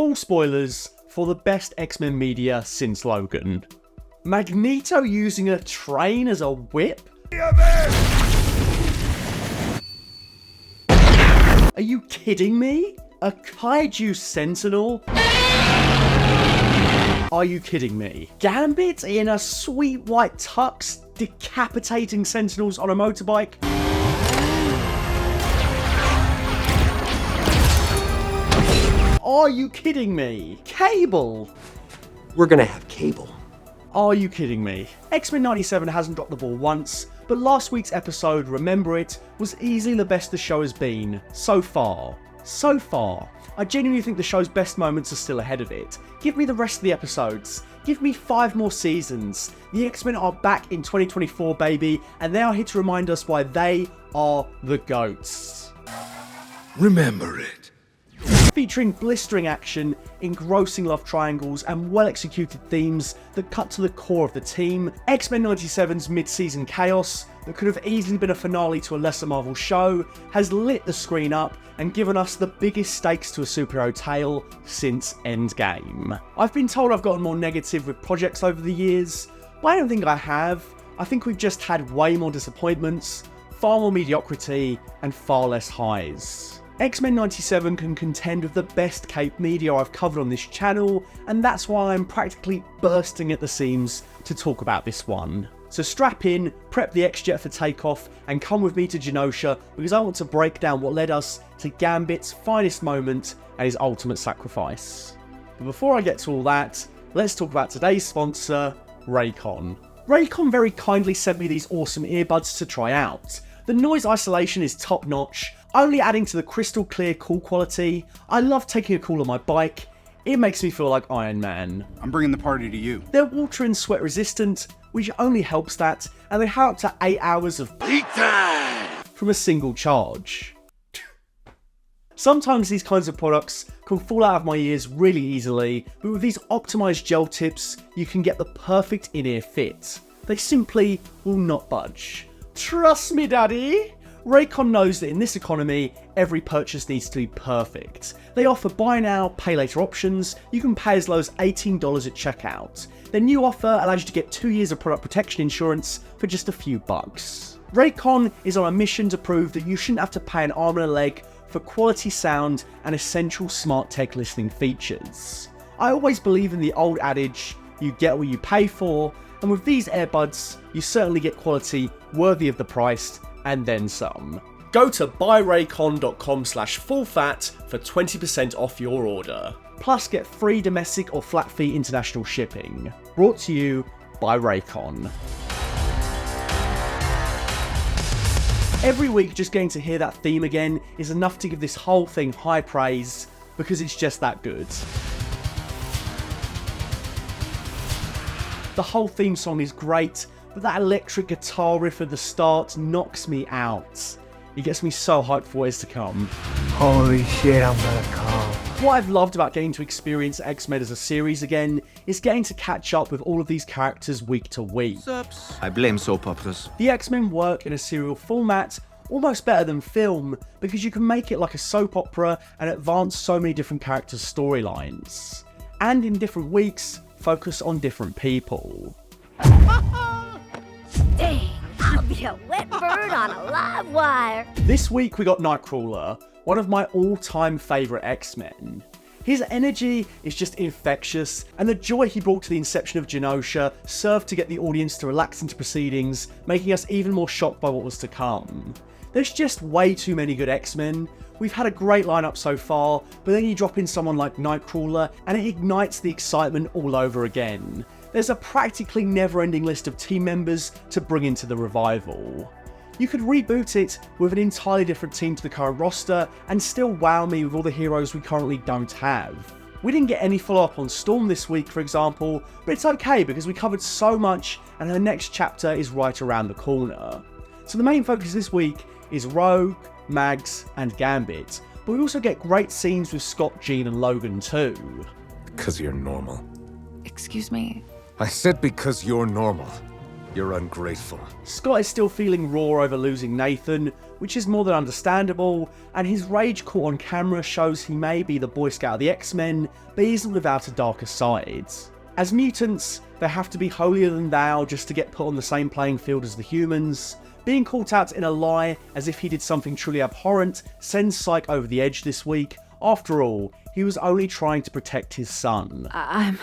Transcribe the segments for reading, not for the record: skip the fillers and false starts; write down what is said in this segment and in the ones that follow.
Full spoilers for the best X-Men media since Logan. Magneto using a train as a whip? Are you kidding me? A kaiju sentinel? Are you kidding me? Gambit in a sweet white tux decapitating sentinels on a motorbike? Are you kidding me? Cable? We're gonna have Cable. Are you kidding me? X-Men 97 hasn't dropped the ball once, but last week's episode, Remember It, was easily the best the show has been, so far. So far. I genuinely think the show's best moments are still ahead of it. Give me the rest of the episodes. Give me 5 more seasons. The X-Men are back in 2024, baby, and they are here to remind us why they are the GOATs. Remember it. Featuring blistering action, engrossing love triangles, and well-executed themes that cut to the core of the team, X-Men 97's mid-season chaos, that could have easily been a finale to a lesser Marvel show, has lit the screen up and given us the biggest stakes to a superhero tale since Endgame. I've been told I've gotten more negative with projects over the years, but I don't think I have. I think we've just had way more disappointments, far more mediocrity, and far less highs. X-Men 97 can contend with the best cape media I've covered on this channel, and that's why I'm practically bursting at the seams to talk about this one. So strap in, prep the X-Jet for takeoff, and come with me to Genosha because I want to break down what led us to Gambit's finest moment and his ultimate sacrifice. But before I get to all that, let's talk about today's sponsor, Raycon. Raycon very kindly sent me these awesome earbuds to try out. The noise isolation is top notch, only adding to the crystal clear call quality. I love taking a call on my bike. It makes me feel like Iron Man. I'm bringing the party to you. They're water and sweat resistant, which only helps that, and they have up to 8 hours of peak time from a single charge. Sometimes these kinds of products can fall out of my ears really easily, but with these optimised gel tips, you can get the perfect in-ear fit. They simply will not budge. Trust me, daddy! Raycon knows that in this economy, every purchase needs to be perfect. They offer buy now, pay later options. You can pay as low as $18 at checkout. Their new offer allows you to get 2 years of product protection insurance for just a few bucks. Raycon is on a mission to prove that you shouldn't have to pay an arm and a leg for quality sound and essential smart tech listening features. I always believe in the old adage, you get what you pay for, and with these earbuds, you certainly get quality worthy of the price and then some. Go to buyraycon.com/fullfat for 20% off your order. Plus get free domestic or flat fee international shipping. Brought to you by Raycon. Every week just getting to hear that theme again is enough to give this whole thing high praise because it's just that good. The whole theme song is great, but that electric guitar riff at the start knocks me out. It gets me so hyped for what is to come. Holy shit, I'm gonna come. What I've loved about getting to experience X-Men as a series again is getting to catch up with all of these characters week to week. I blame soap operas. The X-Men work in a serial format almost better than film because you can make it like a soap opera and advance so many different characters' storylines. And in different weeks, focus on different people. Dang, I'll be a wet bird on a live wire. This week we got Nightcrawler, one of my all-time favourite X-Men. His energy is just infectious, and the joy he brought to the inception of Genosha served to get the audience to relax into proceedings, making us even more shocked by what was to come. There's just way too many good X-Men. We've had a great lineup so far, but then you drop in someone like Nightcrawler and it ignites the excitement all over again. There's a practically never-ending list of team members to bring into the revival. You could reboot it with an entirely different team to the current roster and still wow me with all the heroes we currently don't have. We didn't get any follow-up on Storm this week, for example, but it's okay because we covered so much and her next chapter is right around the corner. So the main focus this week is Rogue, Mags, and Gambit, but we also get great scenes with Scott, Jean, and Logan too. Because you're normal. Excuse me. I said because you're normal. You're ungrateful. Scott is still feeling raw over losing Nathan, which is more than understandable, and his rage caught on camera shows he may be the Boy Scout of the X-Men, but he isn't without a darker side. As mutants, they have to be holier than thou just to get put on the same playing field as the humans. Being caught out in a lie as if he did something truly abhorrent sends Psyche over the edge this week. After all, he was only trying to protect his son.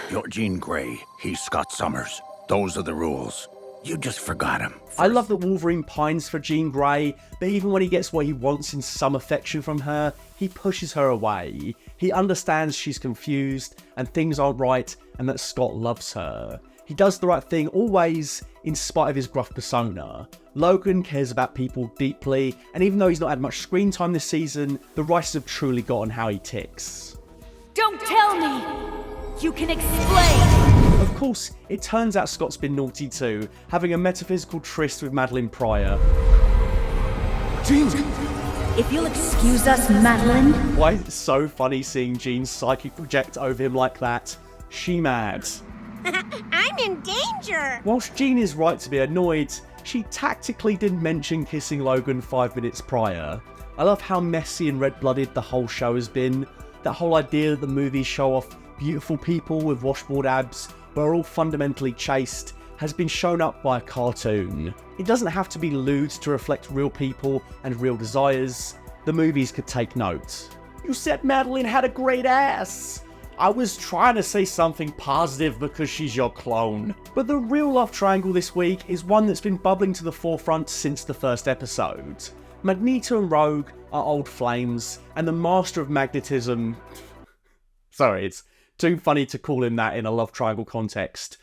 You're Jean Grey. He's Scott Summers. Those are the rules. You just forgot him. I love that Wolverine pines for Jean Grey, but even when he gets what he wants in some affection from her, he pushes her away. He understands she's confused and things aren't right and that Scott loves her. He does the right thing always, in spite of his gruff persona. Logan cares about people deeply, and even though he's not had much screen time this season, the writers have truly gotten how he ticks. Don't tell me! You can explain! Of course, it turns out Scott's been naughty too, having a metaphysical tryst with Madeline Pryor. Jean! If you'll excuse us, Madeline. Why is it so funny seeing Jean's psychic project over him like that? She mad. I'm in danger! Whilst Jean is right to be annoyed, she tactically didn't mention kissing Logan 5 minutes prior. I love how messy and red-blooded the whole show has been. That whole idea that the movies show off beautiful people with washboard abs but are all fundamentally chaste has been shown up by a cartoon. It doesn't have to be lewd to reflect real people and real desires. The movies could take note. You said Madeline had a great ass! I was trying to say something positive because she's your clone. But the real love triangle this week is one that's been bubbling to the forefront since the first episode. Magneto and Rogue are old flames, and the master of magnetism... Sorry, it's too funny to call him that in a love triangle context.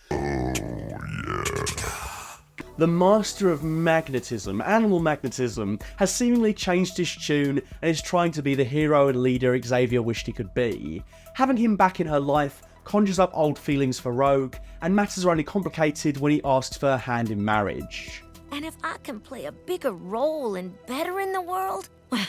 The master of magnetism, animal magnetism, has seemingly changed his tune and is trying to be the hero and leader Xavier wished he could be. Having him back in her life conjures up old feelings for Rogue, and matters are only complicated when he asks for her hand in marriage. And if I can play a bigger role and better in the world, well,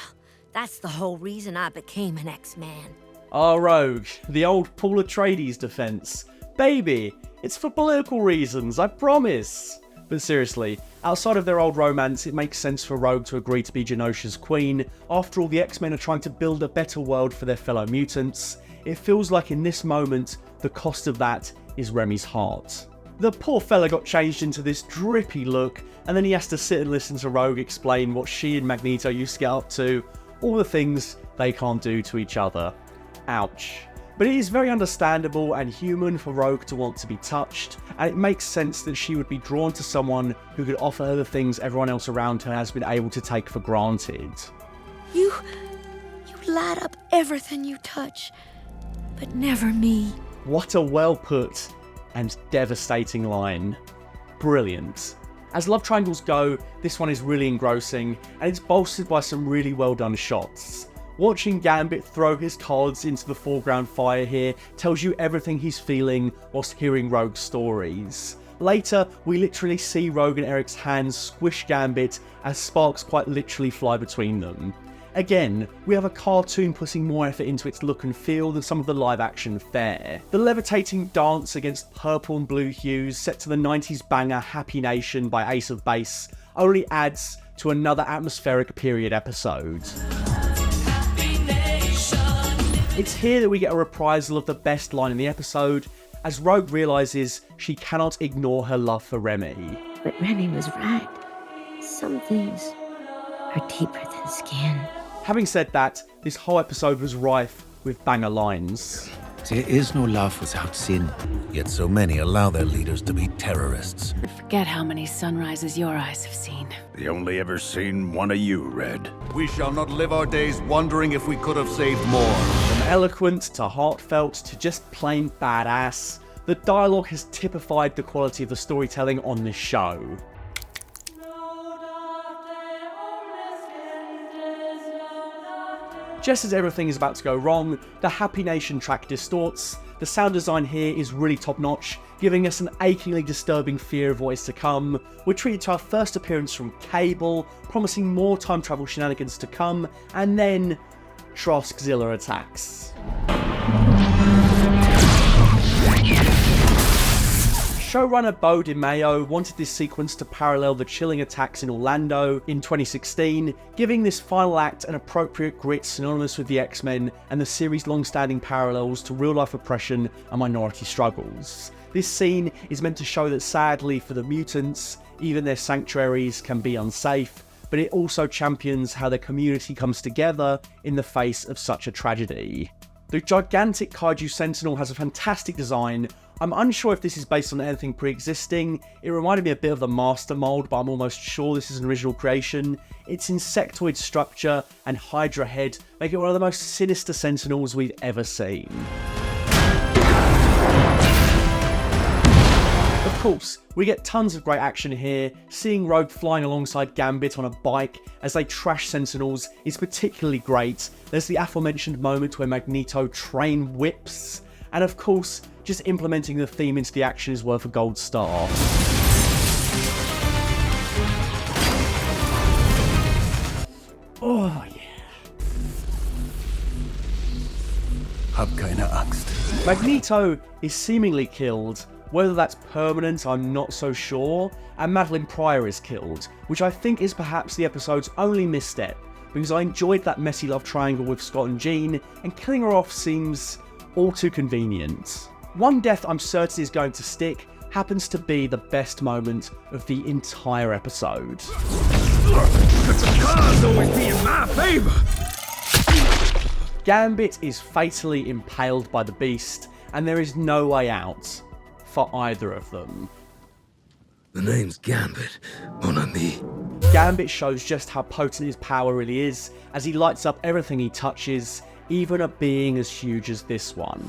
that's the whole reason I became an X-Man. Rogue, the old Paul Atreides defense. Baby, it's for political reasons, I promise. But seriously, outside of their old romance, it makes sense for Rogue to agree to be Genosha's queen. After all, the X-Men are trying to build a better world for their fellow mutants. It feels like in this moment, the cost of that is Remy's heart. The poor fella got changed into this drippy look, and then he has to sit and listen to Rogue explain what she and Magneto used to get up to, all the things they can't do to each other. Ouch. But it is very understandable and human for Rogue to want to be touched, and it makes sense that she would be drawn to someone who could offer her the things everyone else around her has been able to take for granted. You light up everything you touch, but never me. What a well put and devastating line. Brilliant. As love triangles go, this one is really engrossing, and it's bolstered by some really well done shots. Watching Gambit throw his cards into the foreground fire here tells you everything he's feeling whilst hearing Rogue's stories. Later, we literally see Rogue and Eric's hands squish Gambit as sparks quite literally fly between them. Again, we have a cartoon putting more effort into its look and feel than some of the live action fare. The levitating dance against purple and blue hues set to the 90s banger Happy Nation by Ace of Base only adds to another atmospheric period episode. It's here that we get a reprisal of the best line in the episode, as Rogue realises she cannot ignore her love for Remy. But Remy was right. Some things are deeper than skin. Having said that, this whole episode was rife with banger lines. There is no love without sin. Yet so many allow their leaders to be terrorists. Forget how many sunrises your eyes have seen. They only ever seen one of you, Red. We shall not live our days wondering if we could have saved more. From eloquent to heartfelt to just plain badass, the dialogue has typified the quality of the storytelling on this show. Just as everything is about to go wrong, the Happy Nation track distorts. The sound design here is really top notch, giving us an achingly disturbing fear of what is to come. We're treated to our first appearance from Cable, promising more time travel shenanigans to come, and then Troskzilla attacks. Showrunner Bo DiMaio wanted this sequence to parallel the chilling attacks in Orlando in 2016, giving this final act an appropriate grit synonymous with the X-Men and the series' long-standing parallels to real-life oppression and minority struggles. This scene is meant to show that sadly for the mutants, even their sanctuaries can be unsafe, but it also champions how their community comes together in the face of such a tragedy. The gigantic Kaiju Sentinel has a fantastic design. I'm unsure if this is based on anything pre-existing. It reminded me a bit of the Master mold, but I'm almost sure this is an original creation. Its insectoid structure and Hydra head make it one of the most sinister Sentinels we've ever seen. Of course, we get tons of great action here. Seeing Rogue flying alongside Gambit on a bike as they trash Sentinels is particularly great. There's the aforementioned moment where Magneto train whips, and of course, just implementing the theme into the action is worth a gold star. Oh yeah. Hab keine Angst. Magneto is seemingly killed. Whether that's permanent, I'm not so sure, and Madeline Pryor is killed, which I think is perhaps the episode's only misstep, because I enjoyed that messy love triangle with Scott and Jean, and killing her off seems all too convenient. One death I'm certain is going to stick happens to be the best moment of the entire episode. The cards always be in my favor. Gambit is fatally impaled by the beast, and there is no way out for either of them. The name's Gambit, mon ami. Gambit shows just how potent his power really is, as he lights up everything he touches, even a being as huge as this one.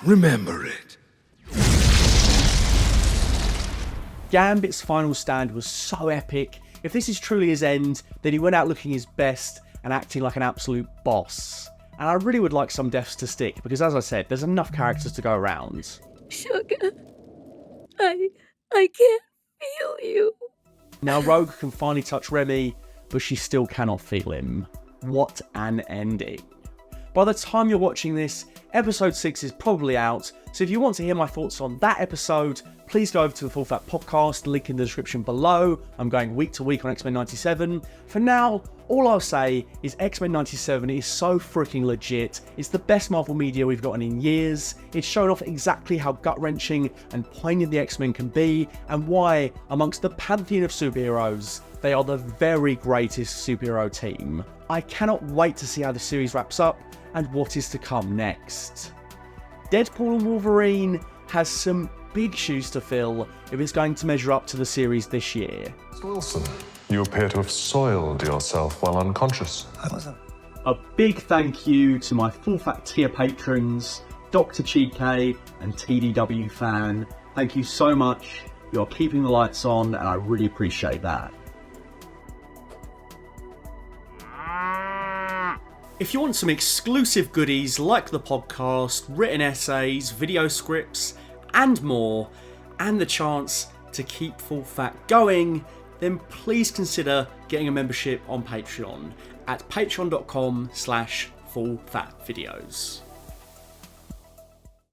Remember it. Gambit's final stand was so epic. If this is truly his end, then he went out looking his best and acting like an absolute boss. And I really would like some deaths to stick, because as I said, there's enough characters to go around. Sugar, I can't feel you. Now Rogue can finally touch Remy, but she still cannot feel him. What an ending. By the time you're watching this, episode 6 is probably out, so if you want to hear my thoughts on that episode, please go over to the Full Fat Podcast, link in the description below. I'm going week to week on X-Men 97. For now, all I'll say is X-Men 97 is so freaking legit. It's the best Marvel media we've gotten in years. It's shown off exactly how gut-wrenching and poignant the X-Men can be, and why, amongst the pantheon of superheroes, they are the very greatest superhero team. I cannot wait to see how the series wraps up and what is to come next. Deadpool and Wolverine has some big shoes to fill if it's going to measure up to the series this year. Mr. Wilson, you appear to have soiled yourself while unconscious. A big thank you to my Full Fat tier patrons, Dr. Chike and TDW Fan. Thank you so much. You're keeping the lights on, and I really appreciate that. If you want some exclusive goodies like the podcast, written essays, video scripts, and more, and the chance to keep Full Fat going, then please consider getting a membership on Patreon at patreon.com/fullfatvideos.